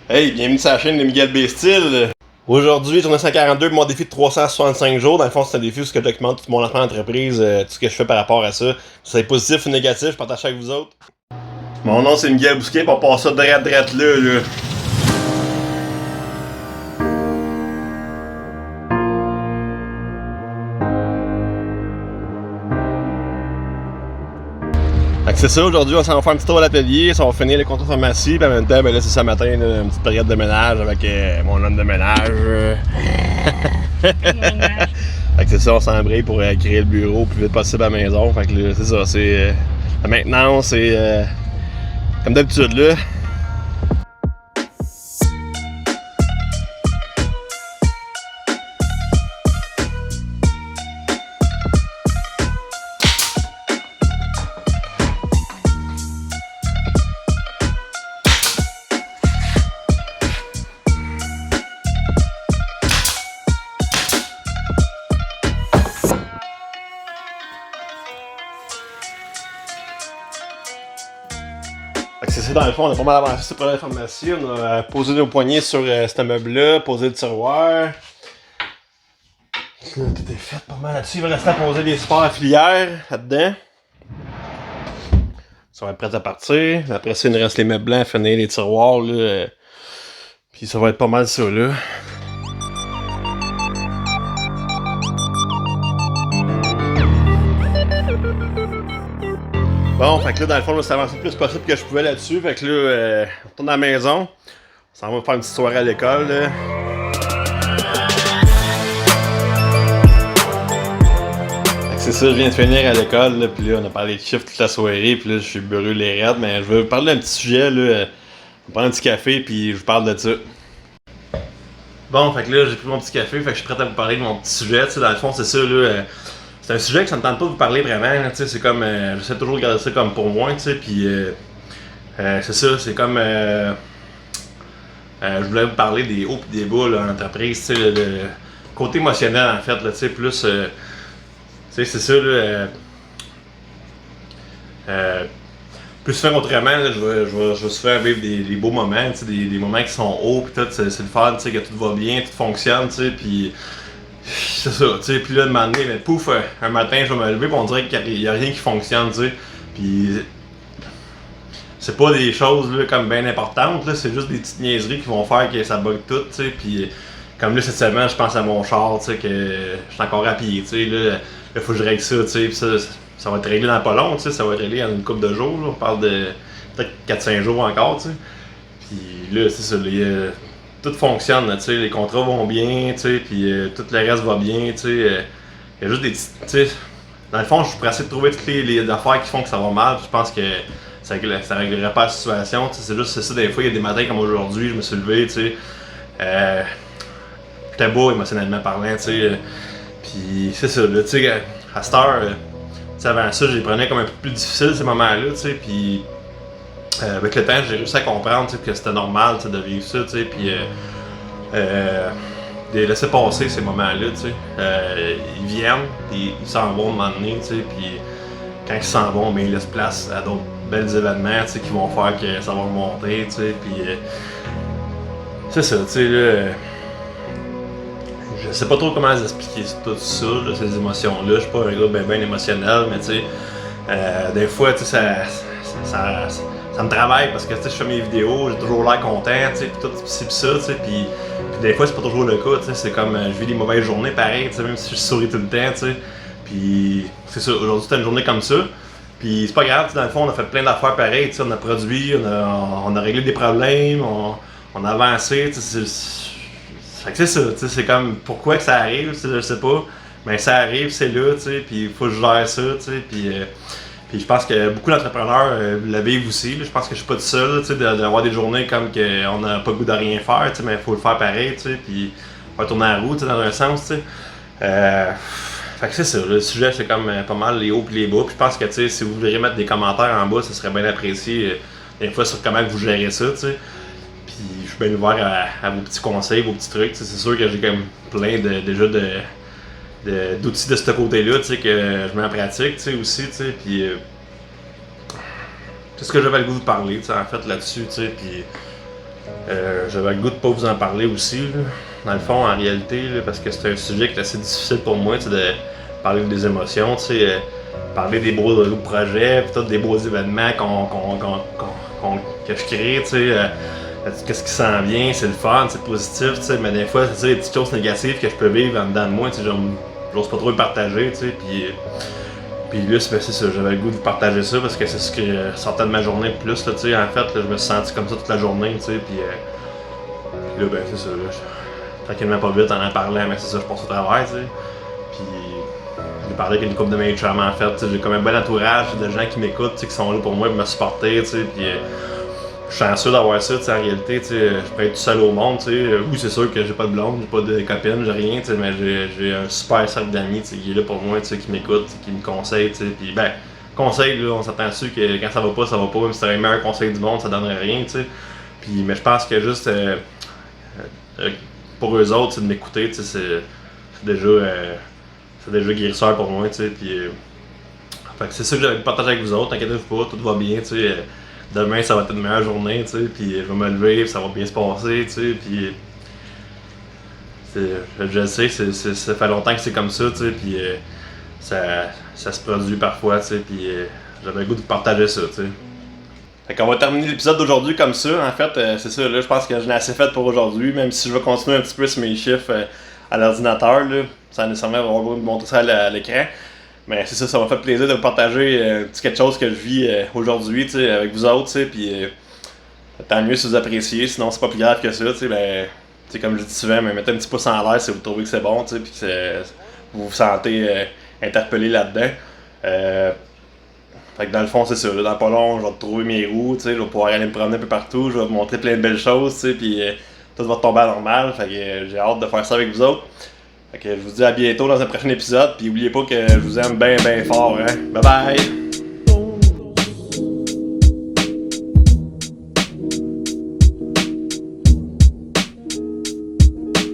Hey, bienvenue sur la chaîne de Miguel B. Style. Aujourd'hui, journée 142 pour mon défi de 365 jours. Dans le fond, c'est un défi où je documente tout mon lancement d'entreprise, tout ce que je fais par rapport à ça. Si c'est positif ou négatif, je partage ça avec vous autres. Mon nom, c'est Miguel Bousquet, pour passer ça drette là. Fait que c'est ça, aujourd'hui on s'en va faire un petit tour à l'atelier, on va finir les contrats de pharmacie, puis en même temps, ben là c'est ce matin, là, une petite période de ménage avec mon homme de ménage. Fait que c'est ça, on s'embraye pour créer le bureau le plus vite possible à la maison. Fait que là, c'est ça, c'est la maintenance, c'est comme d'habitude là. C'est ça, dans le fond, on a pas mal avancé sur la pharmacie. On a posé nos poignées sur cet meuble-là, posé le tiroir. Là, tout est fait pas mal là-dessus. Il va rester à poser des supports à filière là-dedans. Ça va être prêt à partir. Après ça, il nous reste les meubles blancs à finir, les tiroirs. Là, puis ça va être pas mal ça là. Bon, fait que là, dans le fond, ça avançait le plus possible que je pouvais là-dessus. Fait que là, on retourne à la maison. On s'en va faire une petite soirée à l'école. Là. Fait que c'est ça, je viens de finir à l'école. Là, puis là, on a parlé de chiffres toute la soirée. Puis là, je suis brûlé raide. Mais je veux vous parler d'un petit sujet. Là. On prend un petit café, puis je vous parle de ça. Bon, fait que là, j'ai pris mon petit café. Fait que je suis prêt à vous parler de mon petit sujet. T'sais, dans le fond, c'est ça. Là, c'est un sujet que ça me tente pas de vous parler vraiment, tu sais, c'est comme, j'essaie toujours de garder ça comme pour moi, tu sais, puis c'est ça, c'est comme, je voulais vous parler des hauts et des bas là, en entreprise, tu sais, le côté émotionnel en fait, là, tu sais, plus, tu sais, c'est ça, là, plus faire autrement, là, je vais souvent vivre des beaux moments, tu sais, des moments qui sont hauts, puis tout, c'est le fun, tu sais, que tout va bien, tout fonctionne, tu sais, puis c'est ça, tu sais, puis là, de m'amener, mais pouf, un matin, je vais me lever, pis on dirait qu'il y a rien qui fonctionne, tu sais, puis c'est pas des choses, là, comme bien importantes, là, c'est juste des petites niaiseries qui vont faire que ça bug tout, tu sais, puis comme là, cette semaine, je pense à mon char, tu sais, que je suis encore à pied, tu sais, là, faut que je règle ça, tu sais, pis ça va être réglé dans pas long, tu sais, ça va être réglé en une couple de jours, là, on parle de peut-être 4-5 jours encore, tu sais, puis là, c'est ça, tout fonctionne, tu sais, les contrats vont bien, tu sais, puis tout le reste va bien, tu sais. Il y a juste des petits, tu sais, dans le fond, je suis pressé de trouver toutes les affaires qui font que ça va mal. Je pense que ça réglerait pas la situation, tu sais. C'est juste ça, des fois, il y a des matins comme aujourd'hui, je me suis levé, tu sais. J'étais beau émotionnellement parlant, tu sais. Puis c'est ça, là, tu sais, à cette heure, tu sais, avant ça, je les prenais comme un peu plus difficile ces moments-là, tu sais, puis avec le temps, j'ai réussi à comprendre que c'était normal de vivre ça, puis de laisser passer ces moments-là. Ils viennent, puis ils s'en vont à un moment donné, puis quand ils s'en vont, ben, ils laissent place à d'autres belles événements qui vont faire que ça va remonter. Puis c'est ça, tu sais, là. Je sais pas trop comment expliquer tout ça, là, ces émotions-là. Je suis pas un gars bien émotionnel, mais tu sais, des fois, tu sais, ça me travaille parce que je fais mes vidéos, j'ai toujours l'air content, puis tout ci pis ça, puis des fois c'est pas toujours le cas, c'est comme je vis des mauvaises journées pareil, même si je souris tout le temps, puis c'est ça, aujourd'hui c'était une journée comme ça, puis c'est pas grave, dans le fond on a fait plein d'affaires pareilles, on a produit, on a réglé des problèmes, on a avancé, c'est ça, c'est comme pourquoi que ça arrive, je sais pas, mais ça arrive, c'est là, puis il faut que je gère ça, puis je pense que beaucoup d'entrepreneurs le vivent aussi. Je pense que je suis pas tout seul d'avoir des journées comme qu'on n'a pas le goût de rien faire, mais il faut le faire pareil, puis faire tourner la roue dans un sens. Fait que c'est ça, le sujet c'est comme pas mal les hauts et les bas. Puis je pense que si vous voudriez mettre des commentaires en bas, ça serait bien apprécié des fois sur comment vous gérez ça. Puis je suis bien ouvert à vos petits conseils, vos petits trucs. C'est sûr que j'ai comme plein déjà d'outils de ce côté-là, que je mets en pratique, aussi, puis c'est ce que j'avais le goût de parler, en fait, là-dessus, puis J'avais le goût de pas vous en parler aussi, là. Dans le fond, en réalité, là, parce que c'est un sujet qui est assez difficile pour moi, de parler des émotions, parler des beaux projets, pis tout, des beaux événements que je crée, qu'est-ce qui s'en vient, c'est le fun, c'est positif, mais des fois, c'est les petites choses négatives que je peux vivre en dedans de moi, j'ose pas trop le partager, puis là, c'est ça, j'avais le goût de partager ça parce que c'est ce qui sortait de ma journée de plus, là, en fait, là, je me suis senti comme ça toute la journée, puis là, ben, c'est ça, là, tranquillement pas vite en parlant, mais c'est ça, je passe au travail, puis j'ai parlé avec une couple de mes chums, en fait, j'ai comme un bon entourage de gens qui m'écoutent, qui sont là pour moi, pour me supporter, puis je suis chanceux d'avoir ça, en réalité, je peux être tout seul au monde, oui, c'est sûr que j'ai pas de blonde, j'ai pas de copine, j'ai rien, mais j'ai un super cercle d'amis, qui est là pour moi, qui m'écoute, qui me conseille, puis ben, conseil, là, on s'attend dessus que quand ça va pas, même si c'était le meilleur conseil du monde, ça donnerait rien, puis, mais je pense que juste pour eux autres, de m'écouter, c'est déjà guérisseur pour moi, puis fait que c'est ça que j'avais partagé avec vous autres, inquiétez-vous pas, tout va bien, demain ça va être une meilleure journée, puis je vais me lever, puis ça va bien se passer, puis je le sais, ça fait longtemps que c'est comme ça, puis ça se produit parfois, puis j'avais le goût de partager ça, Fait qu'on va terminer l'épisode d'aujourd'hui comme ça, en fait, c'est ça, là, je pense que je l'ai assez fait pour aujourd'hui, même si je vais continuer un petit peu sur mes chiffres à l'ordinateur, là, sans nécessairement avoir besoin de montrer ça à l'écran. Mais c'est ça, ça m'a fait plaisir de vous partager un petit quelque chose que je vis aujourd'hui, avec vous autres, puis tant mieux si vous appréciez, sinon c'est pas plus grave que ça, ben, comme je dis souvent, mais mettez un petit pouce en l'air si vous trouvez que c'est bon, puis que vous vous sentez interpellé là-dedans. Fait que dans le fond, c'est ça, là, dans pas long, je vais retrouver mes roues, je vais pouvoir aller me promener un peu partout, je vais vous montrer plein de belles choses, puis tout va tomber à normal, fait que j'ai hâte de faire ça avec vous autres. Fait que je vous dis à bientôt dans un prochain épisode, puis n'oubliez pas que je vous aime bien fort, hein. Bye bye!